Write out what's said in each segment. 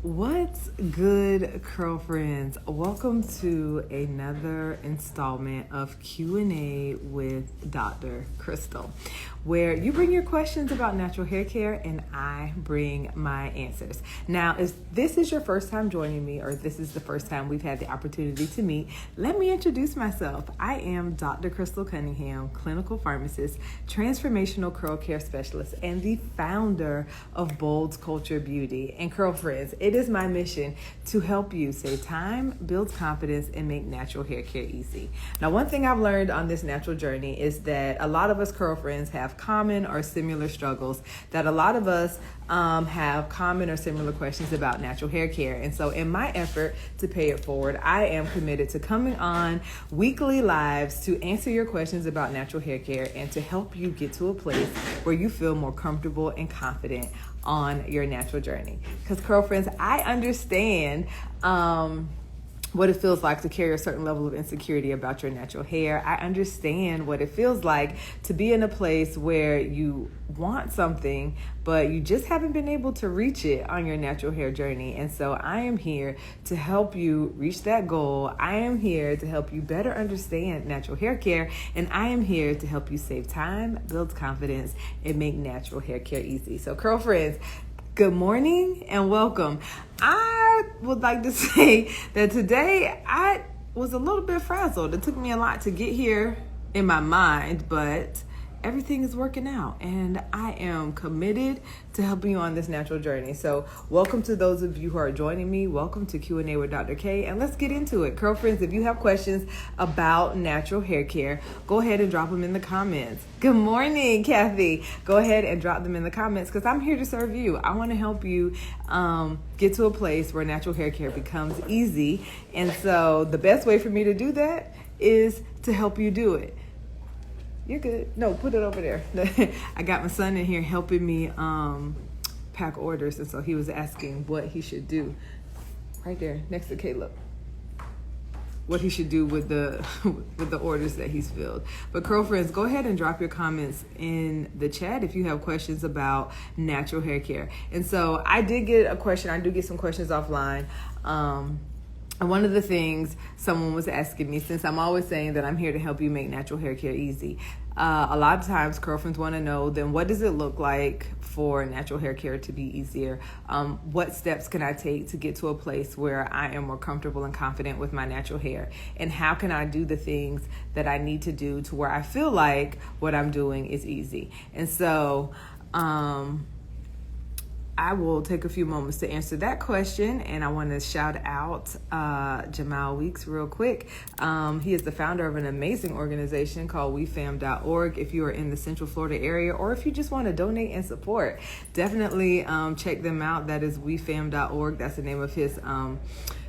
What's good, Curlfriends? Welcome to another installment of Q&A with Dr. Crystal, where you bring your questions about natural hair care and I bring my answers. Now, if this is your first time joining me, or this is the first time we've had the opportunity to meet, let me introduce myself. I am Dr. Crystal Cunningham, clinical pharmacist, transformational curl care specialist, and the founder of Bold's Culture Beauty. And Curlfriends, it is my mission to help you save time, build confidence, and make natural hair care easy. Now, one thing I've learned on this natural journey is that a lot of us Curlfriends have common or similar struggles, that a lot of us have common or similar questions about natural hair care. And so in my effort to pay it forward, I am committed to coming on weekly lives to answer your questions about natural hair care and to help you get to a place where you feel more comfortable and confident on your natural journey. Because Curlfriends, I understand what it feels like to carry a certain level of insecurity about your natural hair. I understand what it feels like to be in a place where you want something, but you just haven't been able to reach it on your natural hair journey. And so I am here to help you reach that goal. I am here to help you better understand natural hair care, and I am here to help you save time, build confidence, and make natural hair care easy. So Curlfriends, good morning and welcome. I would like to say that today I was a little bit frazzled. It took me a lot to get here in my mind, but everything is working out and I am committed to helping you on this natural journey. So welcome to those of you who are joining me. Welcome to Q&A with Dr. K, and let's get into it. Curlfriends, if you have questions about natural hair care, go ahead and drop them in the comments. Good morning, Kathy. Go ahead and drop them in the comments because I'm here to serve you. I want to help you get to a place where natural hair care becomes easy. And so the best way for me to do that is to help you do it. You're good. No, put it over there. I got my son in here helping me pack orders, and so he was asking what he should do. Right there, next to Caleb. What he should do with the orders that he's filled. But Curlfriends, go ahead and drop your comments in the chat if you have questions about natural hair care. And so I did get a question. I do get some questions offline. And one of the things someone was asking me, since I'm always saying that I'm here to help you make natural hair care easy, a lot of times Curlfriends want to know, then what does it look like for natural hair care to be easier? What steps can I take to get to a place where I am more comfortable and confident with my natural hair? And how can I do the things that I need to do to where I feel like what I'm doing is easy? And so I will take a few moments to answer that question, and I want to shout out Jamal Weeks real quick. He is the founder of an amazing organization called WeFam.org. If you are in the Central Florida area, or if you just want to donate and support, definitely check them out. That is WeFam.org. That's the name of his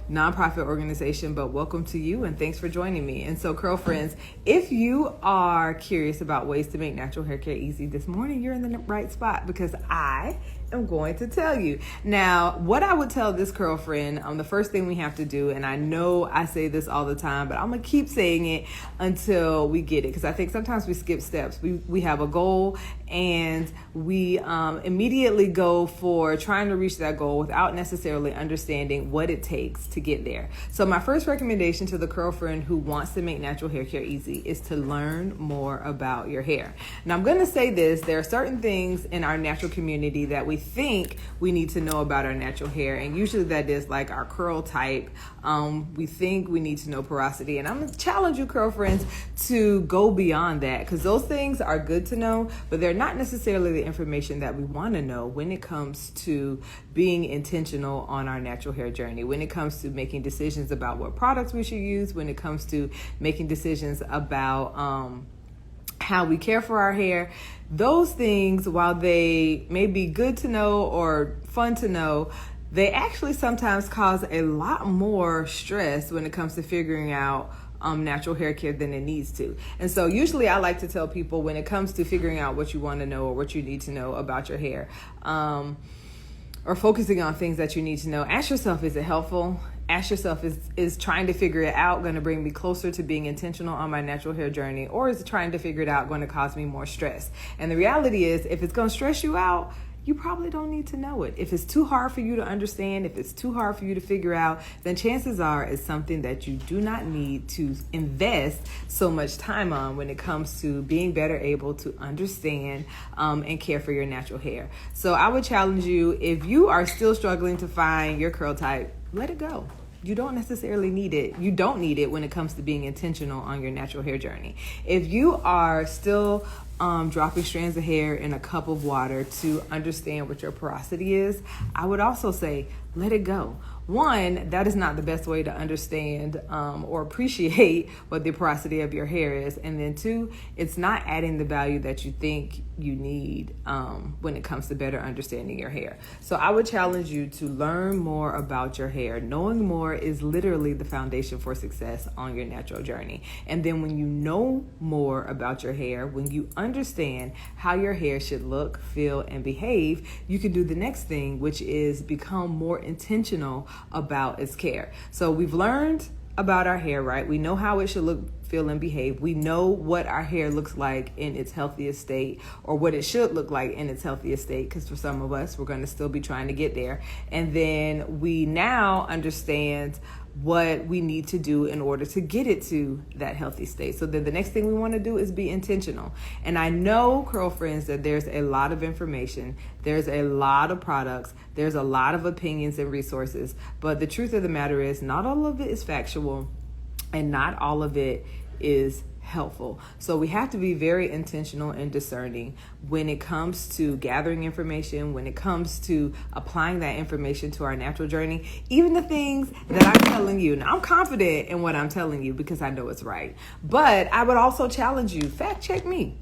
nonprofit organization. But welcome to you and thanks for joining me. And so Curlfriends, if you are curious about ways to make natural hair care easy this morning, you're in the right spot because I am going to tell you. Now, what I would tell this Curlfriend, the first thing we have to do, and I know I say this all the time, but I'm gonna keep saying it until we get it, because I think sometimes we skip steps. We have a goal and we immediately go for trying to reach that goal without necessarily understanding what it takes to get there. So my first recommendation to the Curlfriend who wants to make natural hair care easy is to learn more about your hair. Now, I'm gonna say this, there are certain things in our natural community that we think we need to know about our natural hair, and usually that is like our curl type. We think we need to know porosity, and I'm gonna challenge you, Curlfriends, to go beyond that, because those things are good to know, but they're not necessarily the information that we want to know when it comes to being intentional on our natural hair journey, when it comes to making decisions about what products we should use, when it comes to making decisions about how we care for our hair. Those things, while they may be good to know or fun to know, they actually sometimes cause a lot more stress when it comes to figuring out natural hair care than it needs to. And so usually I like to tell people, when it comes to figuring out what you want to know or what you need to know about your hair, or focusing on things that you need to know, ask yourself, is it helpful? Ask yourself, is trying to figure it out going to bring me closer to being intentional on my natural hair journey, or is trying to figure it out going to cause me more stress? And the reality is, if it's going to stress you out, you probably don't need to know it. If it's too hard for you to understand, if it's too hard for you to figure out, then chances are it's something that you do not need to invest so much time on when it comes to being better able to understand and care for your natural hair. So I would challenge you, if you are still struggling to find your curl type, let it go. You don't necessarily need it. You don't need it when it comes to being intentional on your natural hair journey. If you are still dropping strands of hair in a cup of water to understand what your porosity is, I would also say, let it go. One, that is not the best way to understand or appreciate what the porosity of your hair is. And then two, it's not adding the value that you think you need when it comes to better understanding your hair. So I would challenge you to learn more about your hair. Knowing more is literally the foundation for success on your natural journey. And then when you know more about your hair, when you understand how your hair should look, feel, and behave, you can do the next thing, which is become more intentional about its care. So we've learned about our hair, right? We know how it should look, feel, and behave. We know what our hair looks like in its healthiest state, or what it should look like in its healthiest state, because for some of us, we're going to still be trying to get there. And then we now understand what we need to do in order to get it to that healthy state. So then the next thing we want to do is be intentional. And I know, Curlfriends, that there's a lot of information, there's a lot of products, there's a lot of opinions and resources, but the truth of the matter is not all of it is factual and not all of it is helpful. So we have to be very intentional and discerning when it comes to gathering information, when it comes to applying that information to our natural journey, even the things that I'm telling you. Now, I'm confident in what I'm telling you because I know it's right. But I would also challenge you, fact check me.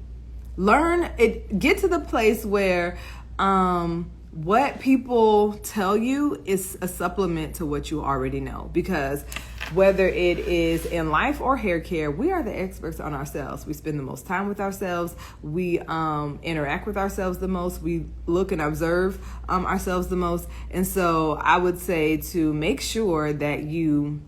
Learn it, get to the place where what people tell you is a supplement to what you already know, because whether it is in life or hair care, we are the experts on ourselves. We spend the most time with ourselves. We interact with ourselves the most. We look and observe ourselves the most. And so I would say to make sure that you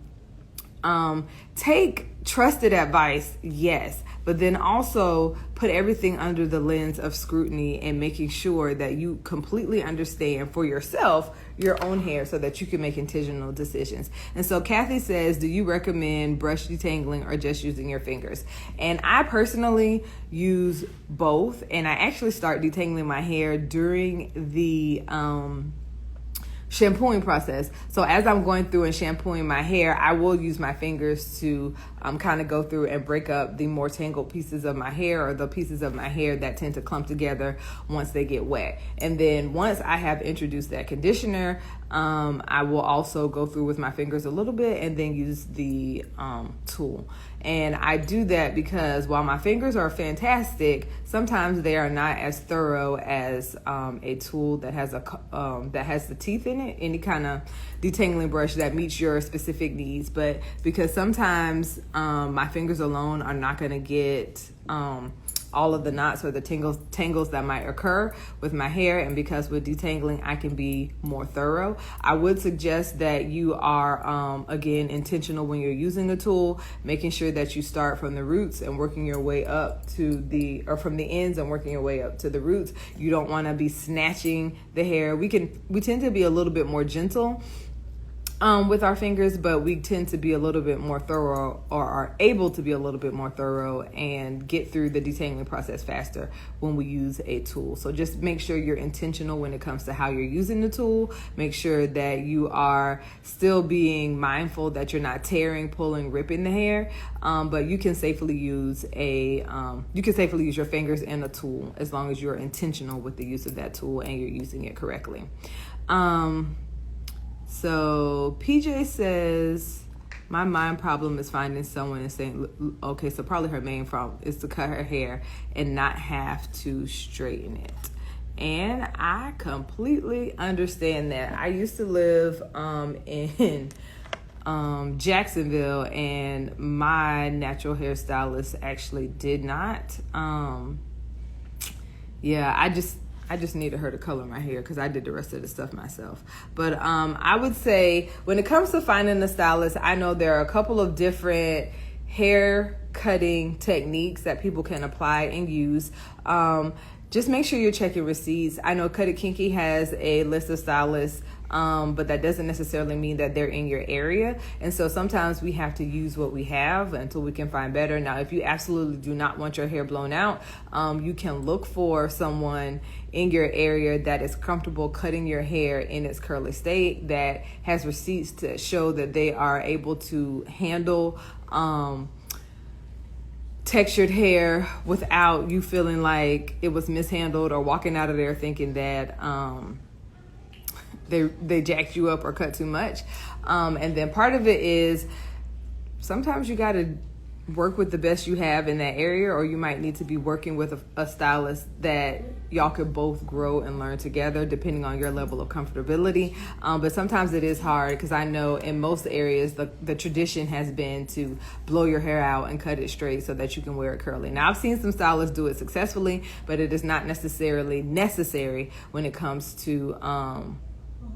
take trusted advice, yes, but then also put everything under the lens of scrutiny and making sure that you completely understand for yourself your own hair so that you can make intentional decisions. And so Kathy says, do you recommend brush detangling or just using your fingers? And I personally use both, and I actually start detangling my hair during the shampooing process. So as I'm going through and shampooing my hair, I will use my fingers to kind of go through and break up the more tangled pieces of my hair, or the pieces of my hair that tend to clump together once they get wet. And then once I have introduced that conditioner, I will also go through with my fingers a little bit and then use the tool. And I do that because while my fingers are fantastic, sometimes they are not as thorough as a tool that has the teeth in it, any kind of detangling brush that meets your specific needs. But because sometimes my fingers alone are not going to get all of the knots or the tangles that might occur with my hair, and because with detangling I can be more thorough, I would suggest that you are again intentional when you're using a tool, making sure that you start from the roots and working your way up to from the ends and working your way up to the roots. You don't want to be snatching the hair. We tend to be a little bit more gentle with our fingers, but we tend to be a little bit more thorough, or are able to be a little bit more thorough and get through the detangling process faster when we use a tool. So just make sure you're intentional when it comes to how you're using the tool. Make sure that you are still being mindful that you're not tearing, pulling, ripping the hair, but you can safely use your fingers and a tool as long as you're intentional with the use of that tool and you're using it correctly. So PJ says, my mind problem is finding someone and saying, okay, so probably her main problem is to cut her hair and not have to straighten it. And I completely understand that. I used to live in Jacksonville, and my natural hairstylist actually did not. I just needed her to color my hair because I did the rest of the stuff myself. But I would say when it comes to finding a stylist, I know there are a couple of different hair cutting techniques that people can apply and use. just make sure you're checking receipts. I know Cut It Kinky has a list of stylists, but that doesn't necessarily mean that they're in your area. And so sometimes we have to use what we have until we can find better. Now, if you absolutely do not want your hair blown out, you can look for someone in your area that is comfortable cutting your hair in its curly state, that has receipts to show that they are able to handle textured hair without you feeling like it was mishandled, or walking out of there thinking that they jacked you up or cut too much. And then part of it is sometimes you got to work with the best you have in that area, or you might need to be working with a stylist that y'all could both grow and learn together depending on your level of comfortability. But sometimes it is hard, because I know in most areas the tradition has been to blow your hair out and cut it straight so that you can wear it curly. Now, I've seen some stylists do it successfully, but it is not necessarily necessary when it comes to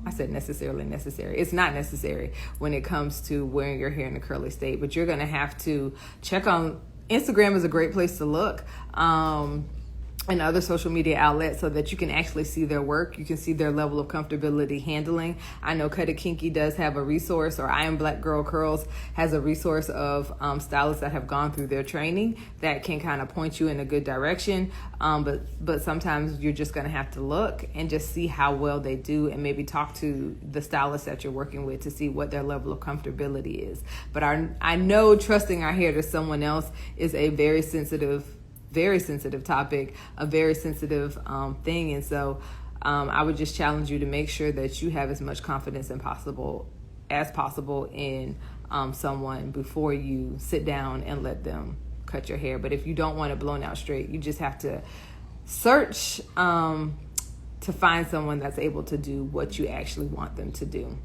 I said necessarily necessary. It's not necessary when it comes to wearing your hair in a curly state, but you're going to have to check on Instagram. Is a great place to look. And other social media outlets, so that you can actually see their work. You can see their level of comfortability handling. I know Cut It Kinky does have a resource, or I Am Black Girl Curls has a resource of stylists that have gone through their training that can kind of point you in a good direction. But sometimes you're just going to have to look and just see how well they do, and maybe talk to the stylist that you're working with to see what their level of comfortability is. But I know trusting our hair to someone else is a very sensitive topic, a very sensitive thing. And so I would just challenge you to make sure that you have as much confidence as possible in someone before you sit down and let them cut your hair. But if you don't want it blown out straight, you just have to search to find someone that's able to do what you actually want them to do.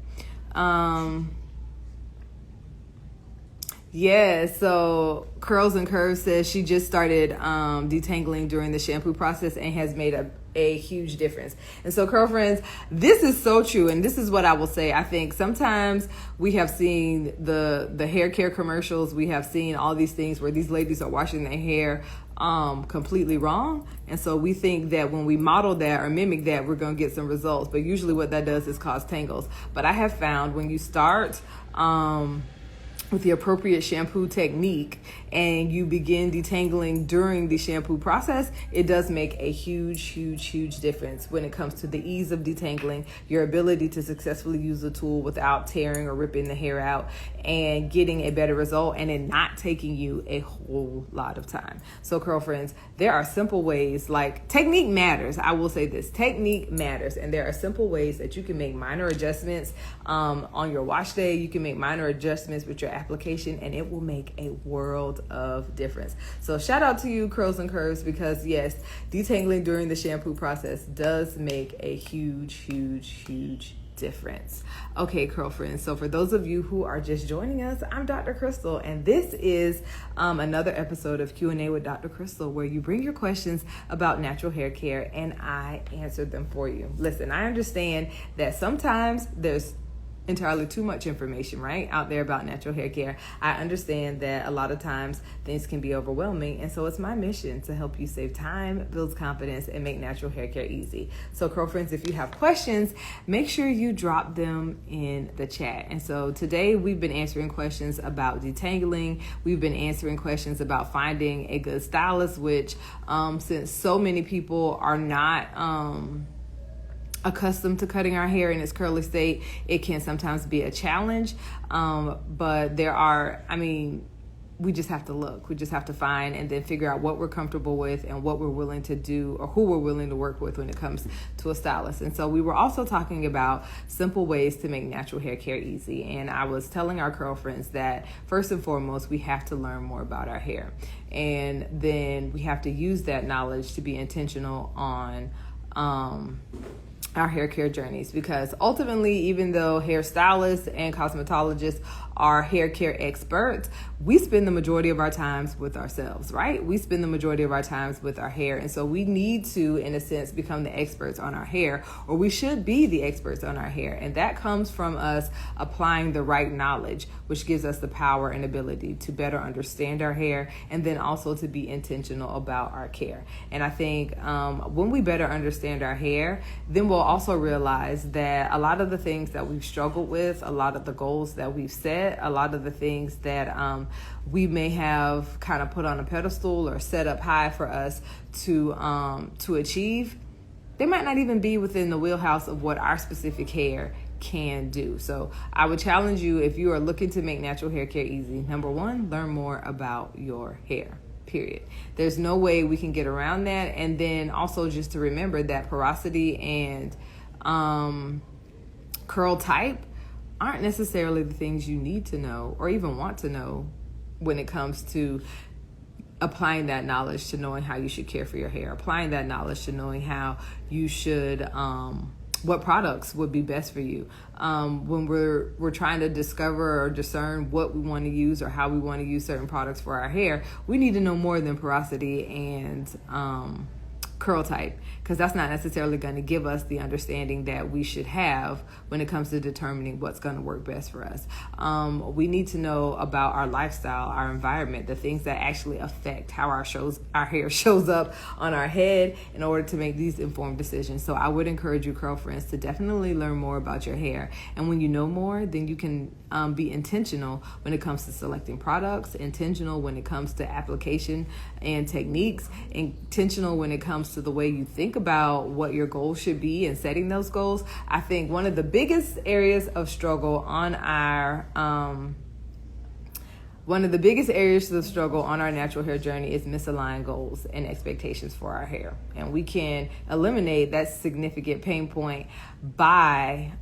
Yeah, so Curls and Curves says she just started detangling during the shampoo process and has made a huge difference. And so, Curlfriends, this is so true, and this is what I will say. I think sometimes we have seen the hair care commercials, we have seen all these things where these ladies are washing their hair completely wrong, and so we think that when we model that or mimic that, we're going to get some results, but usually what that does is cause tangles. But I have found when you start with the appropriate shampoo technique and you begin detangling during the shampoo process, it does make a huge difference when it comes to the ease of detangling, your ability to successfully use the tool without tearing or ripping the hair out, and getting a better result, and it not taking you a whole lot of time. So, Curlfriends, there are simple ways, like technique matters. I will say this, technique matters, and there are simple ways that you can make minor adjustments on your wash day. You can make minor adjustments with your application, and it will make a world of difference. So shout out to you, Curls and Curves, because yes, detangling during the shampoo process does make a huge difference. Okay, Curlfriends, so for those of you who are just joining us, I'm Dr. Crystal, and this is another episode of Q&A with Dr. Crystal, where you bring your questions about natural hair care and I answer them for you. Listen, I understand that sometimes there's entirely too much information right out there about natural hair care. I understand that a lot of times things can be overwhelming, and so it's my mission to help you save time, build confidence, and make natural hair care easy. So, Curlfriends, if you have questions, make sure you drop them in the chat. And so today we've been answering questions about detangling. We've been answering questions about finding a good stylist, which since so many people are not accustomed to cutting our hair in its curly state, it can sometimes be a challenge. But we just have to look. We just have to find and then figure out what we're comfortable with and what we're willing to do, or who we're willing to work with when it comes to a stylist. And so we were also talking about simple ways to make natural hair care easy. And I was telling our Curlfriends that first and foremost, we have to learn more about our hair. And then we have to use that knowledge to be intentional on our hair care journeys, because ultimately, even though hairstylists and cosmetologists are hair care experts, we spend the majority of our times with ourselves, right? We spend the majority of our times with our hair. And so we need to, in a sense, become the experts on our hair, or we should be the experts on our hair. And that comes from us applying the right knowledge, which gives us the power and ability to better understand our hair, and then also to be intentional about our care. And I think when we better understand our hair, then we'll also realize that a lot of the things that we've struggled with, a lot of the goals that we've set, a lot of the things that we may have kind of put on a pedestal or set up high for us to achieve, they might not even be within the wheelhouse of what our specific hair can do. So I would challenge you, if you are looking to make natural hair care easy, number one, learn more about your hair. Period. There's no way we can get around that. And then also just to remember that porosity and curl type aren't necessarily the things you need to know or even want to know when it comes to applying that knowledge to knowing how you should care for your hair, applying that knowledge to knowing how you should what products would be best for you. When we're trying to discover or discern what we want to use or how we want to use certain products for our hair, we need to know more than porosity and curl type, because that's not necessarily going to give us the understanding that we should have when it comes to determining what's going to work best for us. We need to know about our lifestyle, our environment, the things that actually affect how our hair shows up on our head in order to make these informed decisions. So I would encourage you, Curlfriends, to definitely learn more about your hair. And when you know more, then you can be intentional when it comes to selecting products, intentional when it comes to application and techniques, intentional when it comes to the way you think about what your goals should be and setting those goals. I think one of the biggest areas of struggle on our natural hair journey is misaligned goals and expectations for our hair. And we can eliminate that significant pain point by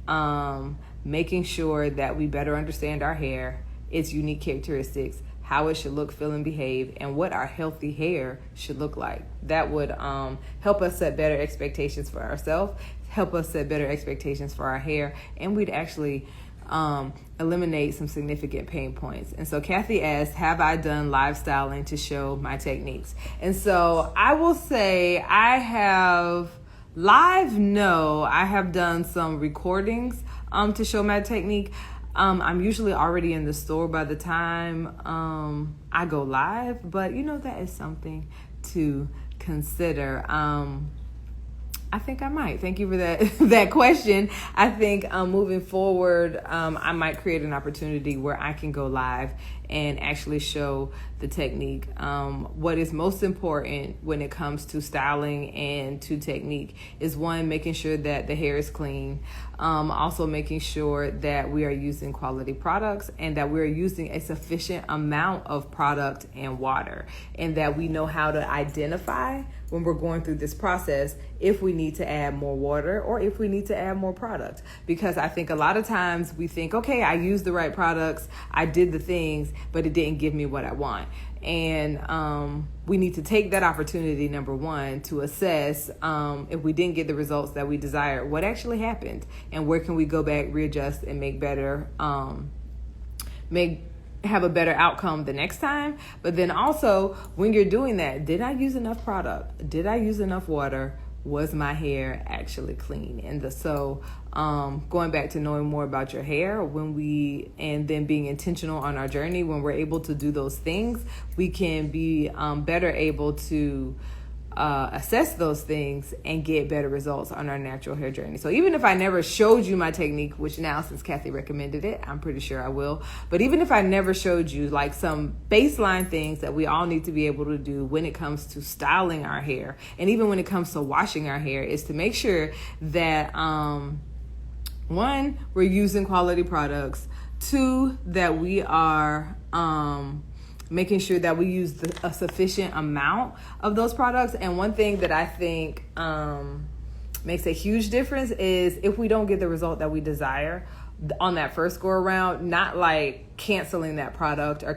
making sure that we better understand our hair, its unique characteristics, how it should look, feel, and behave, and what our healthy hair should look like. That would help us set better expectations for ourselves, help us set better expectations for our hair, and we'd actually eliminate some significant pain points. And so Kathy asked, have I done live styling to show my techniques? And so I will say I have live, no, I have done some recordings to show my technique. I'm usually already in the store by the time I go live, but that is something to consider. I think I might. Thank you for that question. I think moving forward, I might create an opportunity where I can go live and actually show the technique. What is most important when it comes to styling and to technique is, one, making sure that the hair is clean. Also making sure that we are using quality products and that we're using a sufficient amount of product and water, and that we know how to identify when we're going through this process if we need to add more water or if we need to add more product. Because I think a lot of times we think, okay, I used the right products, I did the things, but it didn't give me what I want. And we need to take that opportunity, number one, to assess if we didn't get the results that we desire, what actually happened, and where can we go back, readjust, and make better, have a better outcome the next time. But then also, when you're doing that, did I use enough product? Did I use enough water? Was my hair actually clean? And so going back to knowing more about your hair, and then being intentional on our journey, when we're able to do those things, we can be better able to assess those things and get better results on our natural hair journey. So even if I never showed you my technique, which now, since Kathy recommended it, I'm pretty sure I will, but even if I never showed you like some baseline things that we all need to be able to do when it comes to styling our hair, and even when it comes to washing our hair, is to make sure that one, we're using quality products, two, that we are making sure that we use a sufficient amount of those products. And one thing that I think makes a huge difference is if we don't get the result that we desire, on that first go around, not like canceling that product or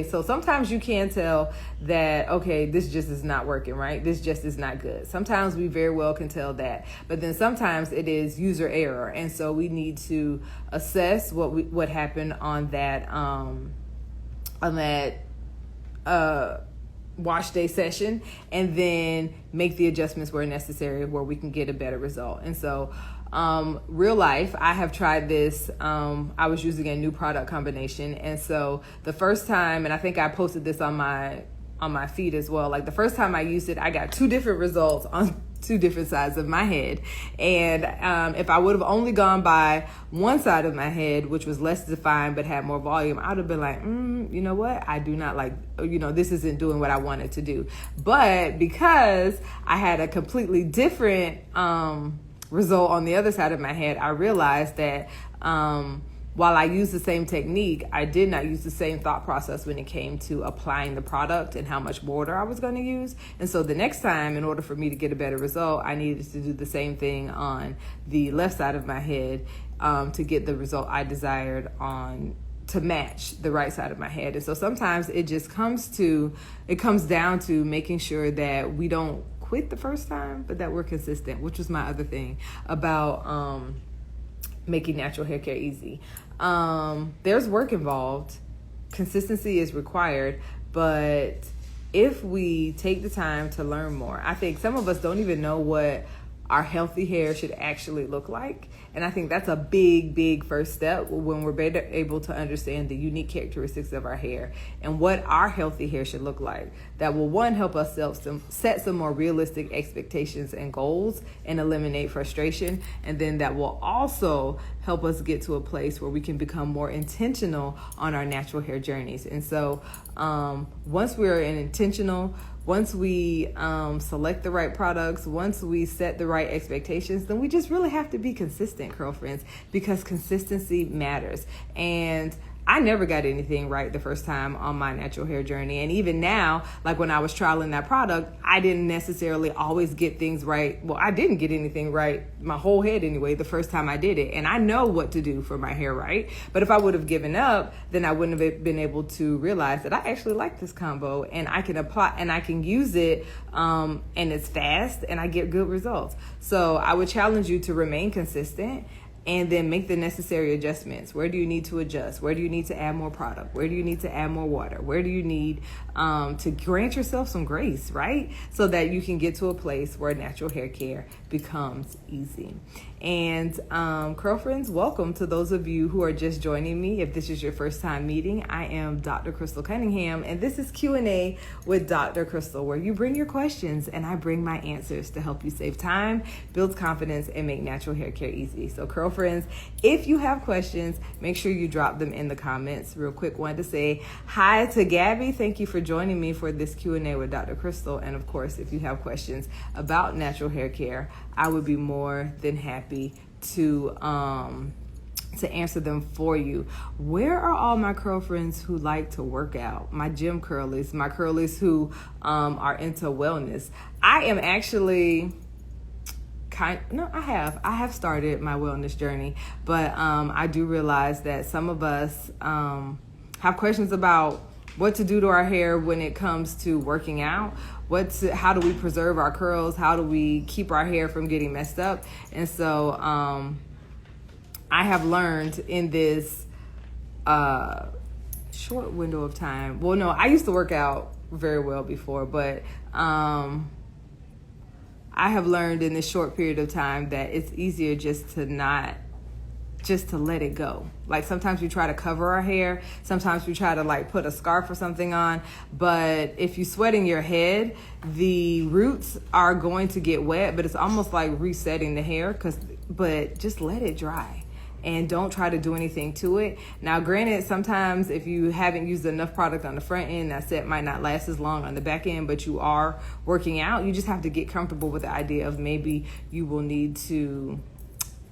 so sometimes you can tell that, okay, this just is not working, right? This just is not good. Sometimes we very well can tell that, but then sometimes it is user error. And so we need to assess what happened on that wash day session, and then make the adjustments where necessary, where we can get a better result. And so real life, I have tried this. I was using a new product combination, and so the first time, and I think I posted this on my feed as well, like the first time I used it, I got 2 different results on 2 different sides of my head. And if I would have only gone by one side of my head, which was less defined but had more volume, I would have been like, you know what? I do not like, this isn't doing what I wanted to do. But because I had a completely different result on the other side of my head, I realized that while I used the same technique, I did not use the same thought process when it came to applying the product and how much water I was going to use. And so the next time, in order for me to get a better result, I needed to do the same thing on the left side of my head to get the result I desired to match the right side of my head. And so sometimes it comes down to making sure that we don't quit the first time, but that we're consistent, which was my other thing about making natural hair care easy. There's work involved. Consistency is required, but if we take the time to learn more, I think some of us don't even know what our healthy hair should actually look like. And I think that's a big, big first step when we're better able to understand the unique characteristics of our hair and what our healthy hair should look like. That will, one, help us set some more realistic expectations and goals and eliminate frustration. And then that will also help us get to a place where we can become more intentional on our natural hair journeys. And so once we select the right products, once we set the right expectations, then we just really have to be consistent, Curlfriends, because consistency matters. And I never got anything right the first time on my natural hair journey. And even now, like when I was trialing that product, I didn't necessarily always get things right. Well, I didn't get anything right, my whole head anyway, the first time I did it. And I know what to do for my hair right. But if I would have given up, then I wouldn't have been able to realize that I actually like this combo and I can apply and I can use it and it's fast and I get good results. So I would challenge you to remain consistent and then make the necessary adjustments. Where do you need to adjust? Where do you need to add more product? Where do you need to add more water? Where do you need to grant yourself some grace, right? So that you can get to a place where natural hair care becomes easy. And Curlfriends, welcome to those of you who are just joining me. If this is your first time meeting, I am Dr. Crystal Cunningham, and this is Q&A with Dr. Crystal, where you bring your questions and I bring my answers to help you save time, build confidence, and make natural hair care easy. So Curlfriends, if you have questions, make sure you drop them in the comments. Real quick, wanted to say hi to Gabby. Thank you for joining me for this Q&A with Dr. Crystal. And of course, if you have questions about natural hair care, I would be more than happy to answer them for you. Where are all my Curlfriends who like to work out? My gym curlies, my curlies who are into wellness. I am actually I have started my wellness journey, but I do realize that some of us have questions about what to do to our hair when it comes to working out. How do we preserve our curls? How do we keep our hair from getting messed up? And so I have learned in this short window of time. Well, no, I used to work out very well before, but I have learned in this short period of time that it's easier just to let it go. Like sometimes we try to cover our hair. Sometimes we try to like put a scarf or something on. But if you sweat in your head, the roots are going to get wet, but it's almost like resetting the hair but just let it dry. And don't try to do anything to it. Now, granted, sometimes if you haven't used enough product on the front end, that set might not last as long on the back end, but you are working out. You just have to get comfortable with the idea of maybe you will need to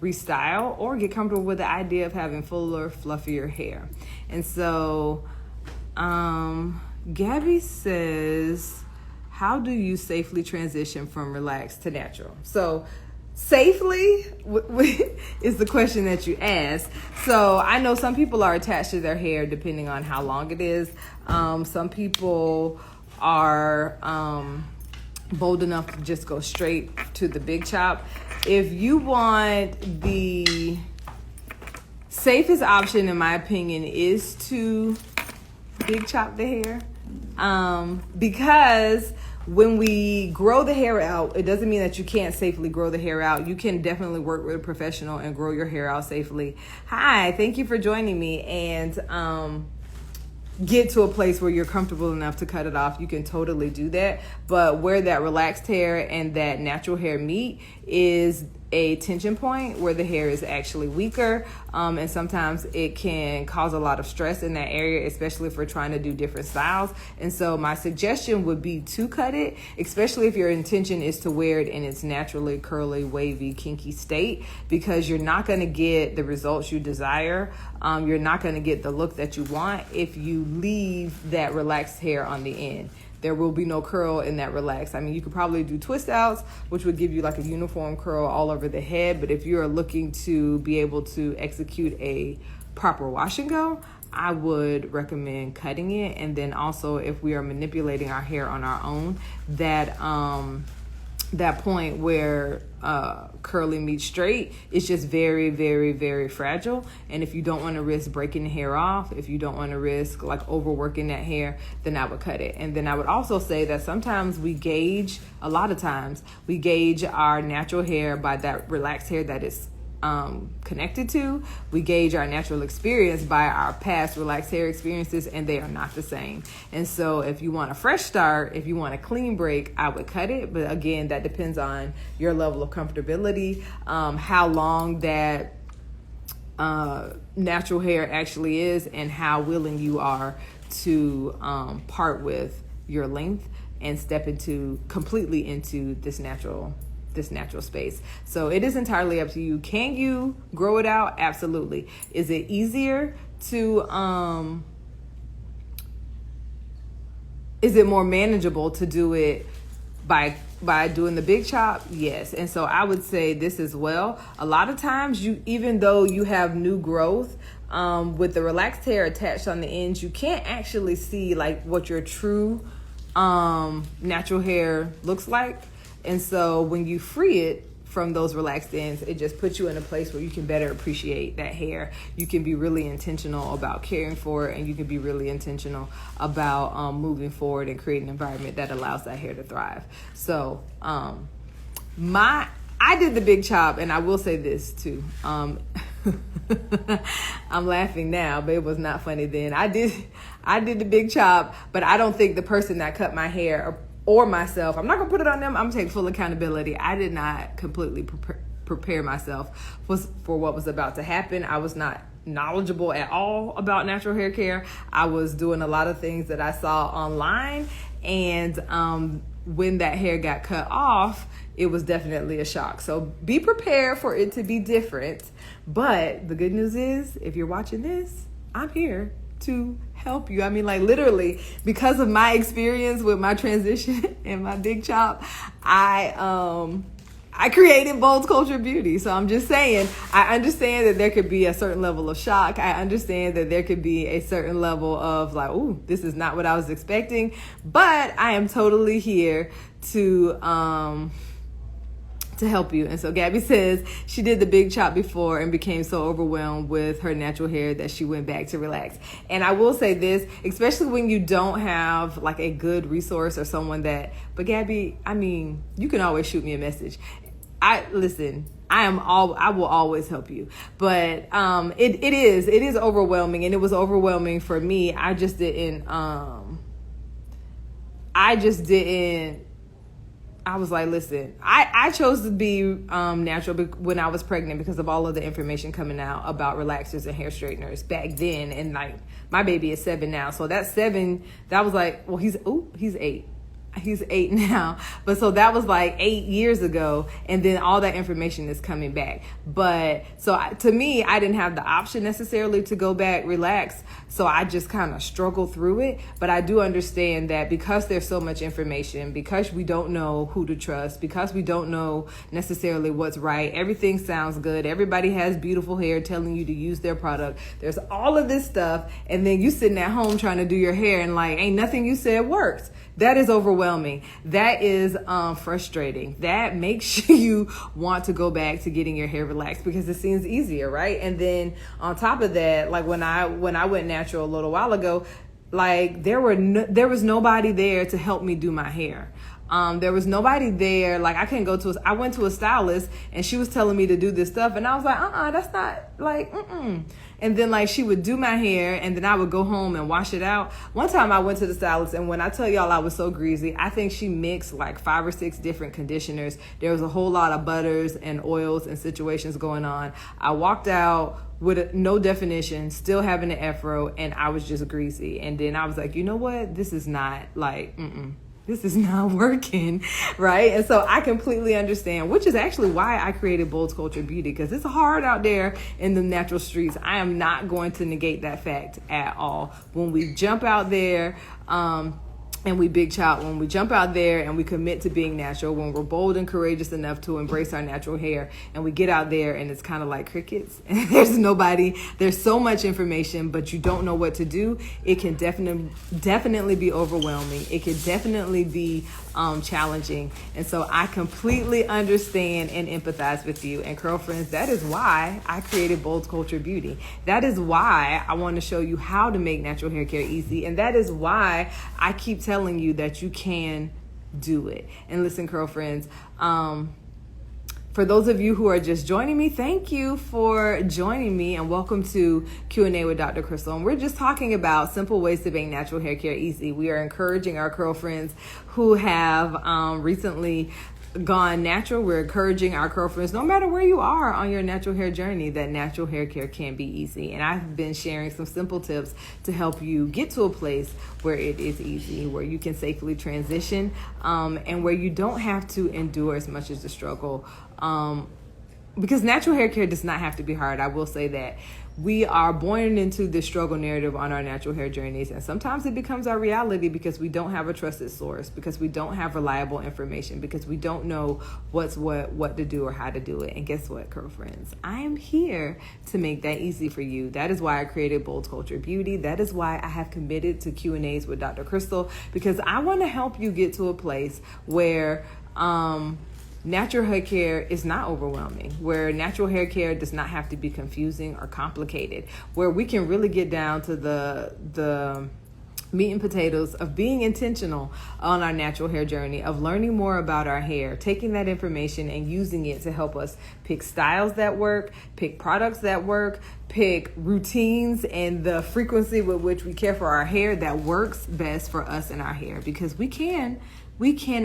restyle or get comfortable with the idea of having fuller, fluffier hair. And so Gabby says, how do you safely transition from relaxed to natural? So safely is the question that you ask. So I know some people are attached to their hair depending on how long it is. Some people are bold enough to just go straight to the big chop. If you want the safest option, in my opinion, is to big chop the hair, because when we grow the hair out, it doesn't mean that you can't safely grow the hair out. You can definitely work with a professional and grow your hair out safely. Hi, thank you for joining me, and get to a place where you're comfortable enough to cut it off. You can totally do that. But where that relaxed hair and that natural hair meet is a tension point where the hair is actually weaker, and sometimes it can cause a lot of stress in that area, especially if we're trying to do different styles. And so my suggestion would be to cut it, especially if your intention is to wear it in its naturally curly, wavy, kinky state, because you're not going to get the results you desire. You're not going to get the look that you want if you leave that relaxed hair on the end. There will be no curl in that relax. I mean, you could probably do twist outs, which would give you like a uniform curl all over the head. But if you're looking to be able to execute a proper wash and go, I would recommend cutting it. And then also, if we are manipulating our hair on our own, that point where curly meets straight is just very, very, very fragile. And if you don't want to risk breaking the hair off, if you don't want to risk like overworking that hair, then I would cut it. And then I would also say that sometimes a lot of times we gauge our natural hair by that relaxed hair that is connected to. We gauge our natural experience by our past relaxed hair experiences, and they are not the same. And so if you want a fresh start, if you want a clean break, I would cut it. But again, that depends on your level of comfortability, how long that natural hair actually is, and how willing you are to part with your length and step completely into this natural space. So it is entirely up to you. Can you grow it out? Absolutely. Is it easier to is it more manageable to do it by doing the big chop? Yes. And so I would say this as well. A lot of times, even though you have new growth with the relaxed hair attached on the ends, you can't actually see like what your true natural hair looks like. And so when you free it from those relaxed ends, it just puts you in a place where you can better appreciate that hair. You can be really intentional about caring for it, and you can be really intentional about moving forward and creating an environment that allows that hair to thrive. So I did the big chop, and I will say this too. I'm laughing now, but it was not funny then. I did the big chop, but I don't think the person that cut my hair or myself, I'm not gonna put it on them. I'm gonna take full accountability. I did not completely prepare myself for what was about to happen. I was not knowledgeable at all about natural hair care. I was doing a lot of things that I saw online, and when that hair got cut off, it was definitely a shock. So be prepared for it to be different. But the good news is, if you're watching this, I'm here to help you. I mean, like literally, because of my experience with my transition and my big chop, I created Bold Culture Beauty. So I'm just saying, I understand that there could be a certain level of shock. I understand that there could be a certain level of like, ooh, this is not what I was expecting. But I am totally here to help you. And so Gabby says she did the big chop before and became so overwhelmed with her natural hair that she went back to relax. And I will say this, especially when you don't have like a good resource or someone but Gabby, I mean, you can always shoot me a message. I will always help you. But it is overwhelming, and it was overwhelming for me. I just didn't I was like, listen, I chose to be natural when I was pregnant because of all of the information coming out about relaxers and hair straighteners back then. And like, my baby is 7 now. So that was like, well, he's 8. he's 8 now, but so that was like 8 years ago, and then all that information is coming back. But so to me, I didn't have the option necessarily to go back, relax, so I just kind of struggled through it. But I do understand that because there's so much information, because we don't know who to trust, because we don't know necessarily what's right, everything sounds good, everybody has beautiful hair telling you to use their product, there's all of this stuff, and then you sitting at home trying to do your hair and like ain't nothing you said works. That is overwhelming. That is frustrating. That makes you want to go back to getting your hair relaxed because it seems easier, right? And then on top of that, like when I went natural a little while ago, like there was nobody there to help me do my hair. There was nobody there. Like I went to a stylist and she was telling me to do this stuff, and I was like, that's not like, And then like she would do my hair, and then I would go home and wash it out. One time I went to the stylist, and when I tell y'all I was so greasy, I think she mixed like 5 or 6 different conditioners. There was a whole lot of butters and oils and situations going on. I walked out with no definition, still having an afro, and I was just greasy. And then I was like, you know what? This is not like, this is not working, right? And so I completely understand, which is actually why I created Bold Culture Beauty, because it's hard out there in the natural streets. I am not going to negate that fact at all. When we jump out there, and we big chop, when we jump out there and we commit to being natural, when we're bold and courageous enough to embrace our natural hair, and we get out there and it's kind of like crickets and there's nobody, there's so much information, but you don't know what to do. It can definitely be overwhelming. It can definitely be challenging. And so I completely understand and empathize with you. And Curlfriends, that is why I created Bold Culture Beauty. That is why I want to show you how to make natural hair care easy. And that is why I keep telling you that you can do it. And listen, Curlfriends, for those of you who are just joining me, thank you for joining me, and welcome to Q&A with Dr. Crystal. And we're just talking about simple ways to make natural hair care easy. We are encouraging our Curlfriends who have recently gone natural. We're encouraging our Curlfriends, no matter where you are on your natural hair journey, that natural hair care can be easy. And I've been sharing some simple tips to help you get to a place where it is easy, where you can safely transition, and where you don't have to endure as much as the struggle. Because natural hair care does not have to be hard. I will say that. We are born into this struggle narrative on our natural hair journeys, and sometimes it becomes our reality because we don't have a trusted source, because we don't have reliable information, because we don't know what's what to do or how to do it. And guess what, Curlfriends? I am here to make that easy for you. That is why I created Bold Culture Beauty. That is why I have committed to Q&As with Dr. Crystal, because I want to help you get to a place where natural hair care is not overwhelming, where natural hair care does not have to be confusing or complicated, where we can really get down to the meat and potatoes of being intentional on our natural hair journey, of learning more about our hair, taking that information and using it to help us pick styles that work, pick products that work, pick routines and the frequency with which we care for our hair that works best for us and our hair, because we can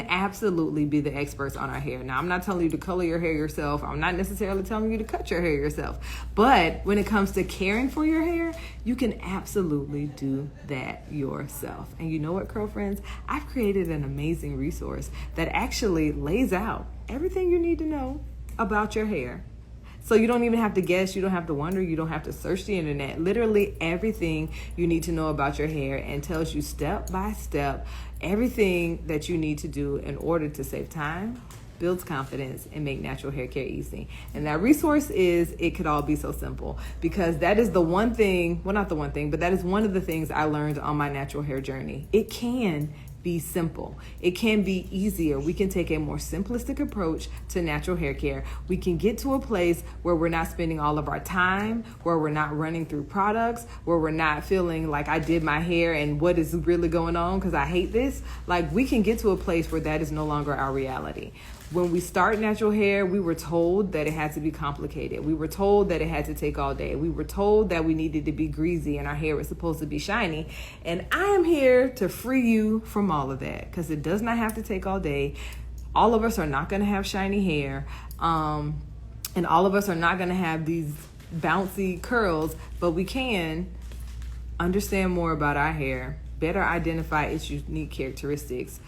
absolutely be the experts on our hair. Now, I'm not telling you to color your hair yourself. I'm not necessarily telling you to cut your hair yourself. But when it comes to caring for your hair, you can absolutely do that yourself. And you know what, Curlfriends? I've created an amazing resource that actually lays out everything you need to know about your hair. So you don't even have to guess, you don't have to wonder, you don't have to search the internet. Literally everything you need to know about your hair, and tells you step by step everything that you need to do in order to save time, builds confidence, and make natural hair care easy. And that resource is It Could All Be So Simple, because that is the one thing, well, not the one thing, but that is one of the things I learned on my natural hair journey. It can be simple. It can be easier. We can take a more simplistic approach to natural hair care. We can get to a place where we're not spending all of our time, where we're not running through products, where we're not feeling like I did my hair and what is really going on because I hate this. Like, we can get to a place where that is no longer our reality. When we start natural hair, we were told that it had to be complicated. We were told that it had to take all day. We were told that we needed to be greasy and our hair was supposed to be shiny. And I am here to free you from all of that, because it does not have to take all day. All of us are not going to have shiny hair. And all of us are not going to have these bouncy curls, but we can understand more about our hair, better identify its unique characteristics,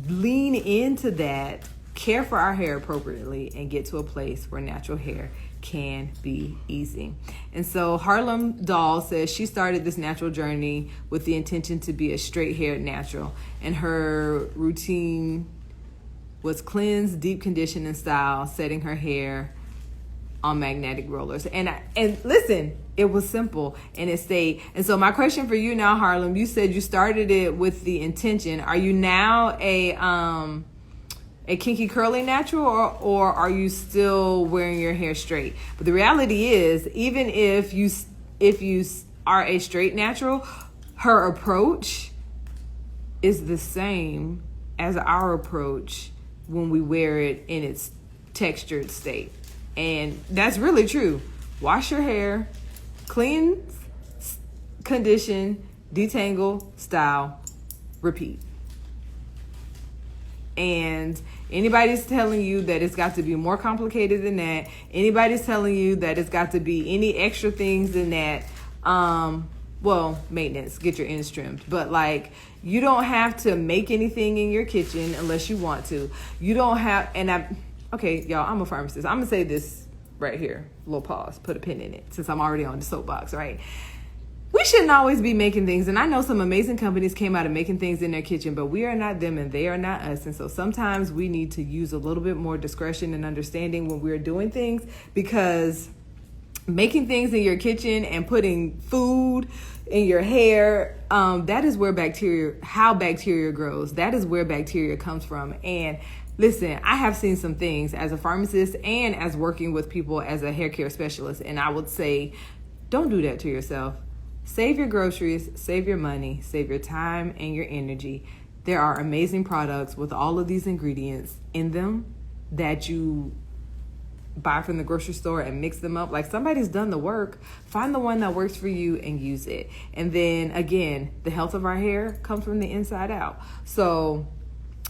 lean into that, care for our hair appropriately, and get to a place where natural hair can be easy. And so Harlem Doll says she started this natural journey with the intention to be a straight-haired natural, and her routine was cleanse, deep condition, and style, setting her hair on magnetic rollers. And listen, it was simple and it stayed. And so my question for you now, Harlem, you said you started it with the intention. Are you now a kinky curly natural, or are you still wearing your hair straight? But the reality is, even if you are a straight natural, her approach is the same as our approach when we wear it in its textured state. And that's really true. Wash your hair, cleanse, condition, detangle, style, repeat. And anybody's telling you that it's got to be more complicated than that, anybody's telling you that it's got to be any extra things than that, well, maintenance, get your ends trimmed. But like, you don't have to make anything in your kitchen unless you want to. You don't have, okay, y'all, I'm a pharmacist. I'm gonna say this right here, a little pause, put a pin in it, since I'm already on the soapbox, right? We shouldn't always be making things, and I know some amazing companies came out of making things in their kitchen, but we are not them and they are not us. And so sometimes we need to use a little bit more discretion and understanding when we're doing things, because making things in your kitchen and putting food in your hair, that is where how bacteria grows. That is where bacteria comes from. And listen, I have seen some things as a pharmacist and as working with people as a hair care specialist, and I would say, don't do that to yourself. Save your groceries, save your money, save your time and your energy. There are amazing products with all of these ingredients in them that you buy from the grocery store and mix them up. Like, somebody's done the work. Find the one that works for you and use it. And then again, the health of our hair comes from the inside out. So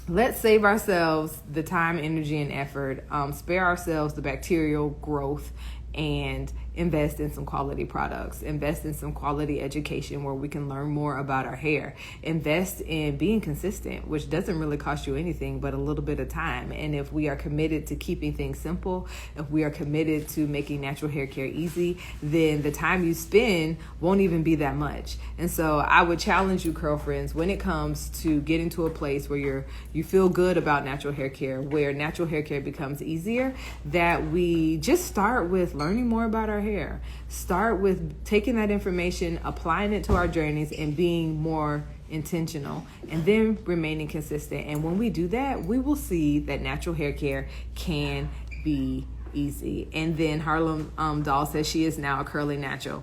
let's save ourselves the time, energy, and effort, spare ourselves the bacterial growth, and invest in some quality products, invest in some quality education where we can learn more about our hair, invest in being consistent, which doesn't really cost you anything but a little bit of time. And if we are committed to keeping things simple, if we are committed to making natural hair care easy, then the time you spend won't even be that much. And so I would challenge you, Curlfriends, when it comes to getting to a place where you feel good about natural hair care, where natural hair care becomes easier, that we just start with learning more about our hair. Start with taking that information, applying it to our journeys, and being more intentional, and then remaining consistent. And when we do that, we will see that natural hair care can be easy. And then Harlem Doll says she is now a curly natural.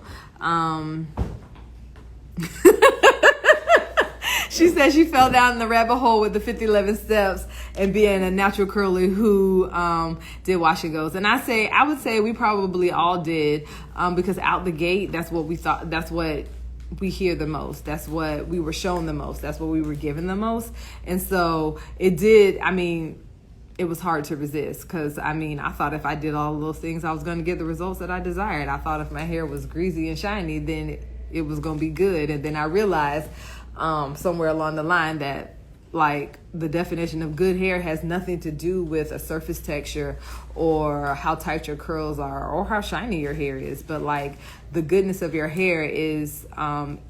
She said she fell down the rabbit hole with the 50-11 steps and being a natural curly who did wash and goes. And I would say we probably all did, because out the gate, that's what we thought, that's what we hear the most. That's what we were shown the most. That's what we were given the most. And so it was hard to resist, because I thought if I did all of those things, I was going to get the results that I desired. I thought if my hair was greasy and shiny, then it was going to be good. And then I realized somewhere along the line that, like, the definition of good hair has nothing to do with a surface texture or how tight your curls are or how shiny your hair is, but like the goodness of your hair is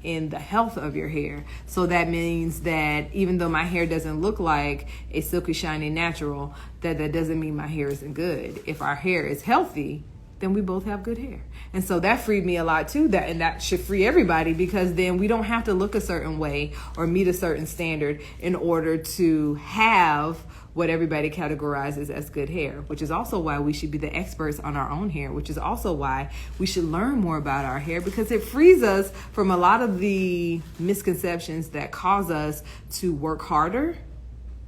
in the health of your hair. So that means that even though my hair doesn't look like a silky shiny natural, that doesn't mean my hair isn't good. If our hair is healthy, then we both have good hair. And so that freed me a lot too, and that should free everybody, because then we don't have to look a certain way or meet a certain standard in order to have what everybody categorizes as good hair, which is also why we should be the experts on our own hair, which is also why we should learn more about our hair, because it frees us from a lot of the misconceptions that cause us to work harder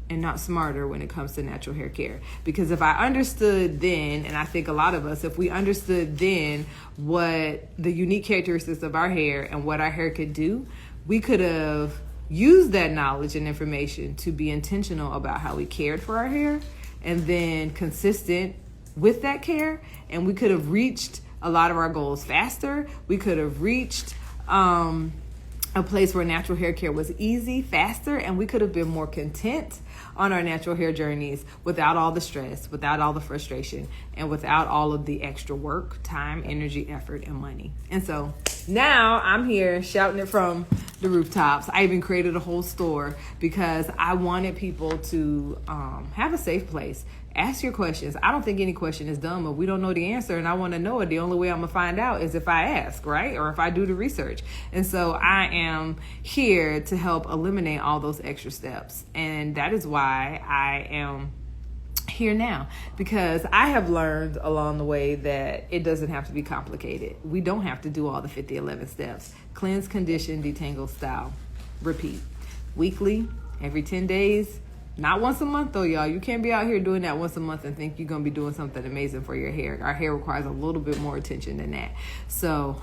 and not smarter when it comes to natural hair care. Because if I understood then, and I think a lot of us, if we understood then what the unique characteristics of our hair and what our hair could do, we could have used that knowledge and information to be intentional about how we cared for our hair, and then consistent with that care, and we could have reached a lot of our goals faster. We could have reached a place where natural hair care was easy, faster, and we could have been more content on our natural hair journeys without all the stress, without all the frustration, and without all of the extra work, time, energy, effort, and money. And so now I'm here shouting it from the rooftops. I even created a whole store because I wanted people to have a safe place. Ask your questions. I don't think any question is dumb. If we don't know the answer and I want to know it, the only way I'm going to find out is if I ask, right? Or if I do the research. And so I am here to help eliminate all those extra steps. And that is why I am here now, because I have learned along the way that it doesn't have to be complicated. We don't have to do all the 11 steps. Cleanse, condition, detangle, style, repeat. Weekly, every 10 days. Not once a month though, y'all. You can't be out here doing that once a month and think you're going to be doing something amazing for your hair. Our hair requires a little bit more attention than that. So,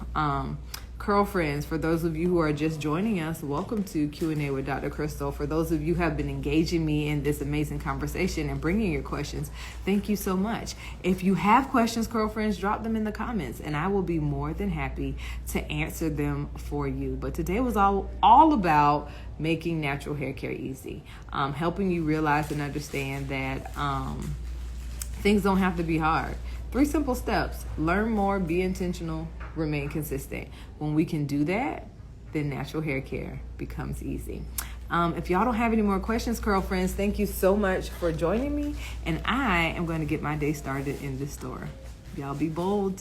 Curlfriends, for those of you who are just joining us, welcome to Q&A with Dr. Crystal. For those of you who have been engaging me in this amazing conversation and bringing your questions, thank you so much. If you have questions, Curlfriends, drop them in the comments and I will be more than happy to answer them for you. But today was all about making natural hair care easy, helping you realize and understand that things don't have to be hard. 3 simple steps: learn more, be intentional, remain consistent. When we can do that, then natural hair care becomes easy. If y'all don't have any more questions, Curlfriends, thank you so much for joining me, and I am going to get my day started in this store. Y'all be bold.